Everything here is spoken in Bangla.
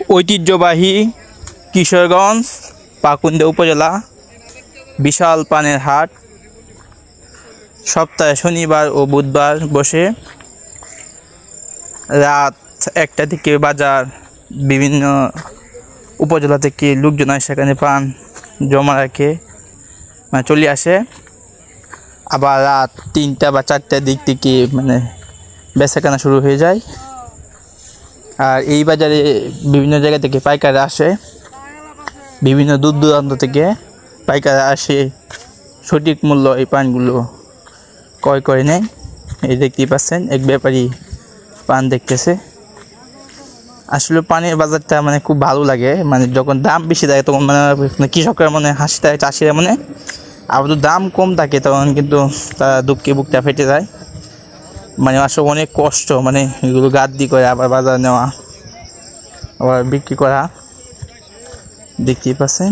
ঐতিহ্যবাহী কিশোরগঞ্জ পাকুন্দা উপজেলা বিশাল পানের হাট সপ্তাহে শনিবার ও বুধবার বসে। রাত 1টা থেকে বাজার বিভিন্ন উপজেলা থেকে লোকজন সেখানে পান জমা রাখে মানে চলে আসে। আবার রাত 3টা বা 4টার দিক থেকে মানে বেচাকেনা শুরু হয়ে যায়। আর এই বাজারে বিভিন্ন জায়গা থেকে পাইকাররা আসে, বিভিন্ন দূর দূরান্ত থেকে পাইকাররা আসে সঠিক মূল্য এই পানগুলো ক্রয় করে নেয়। এই দেখতেই পাচ্ছেন এক ব্যাপারী পান দেখতেছে। আসলে পানের বাজারটা মানে খুব ভালো লাগে, মানে যখন দাম বেশি থাকে তখন মানে কৃষকরা মানে হাসি থাকে, চাষিরা মানে আবার তো দাম কম থাকে তখন কিন্তু তারা দুঃখে বুকটা ফেটে যায়। মানে আসলে অনেক কষ্ট, মানে এগুলো গাদ্দি করে আবার বাজার নেওয়া আবার বিক্রি করা। দেখতেই পাচ্ছেন।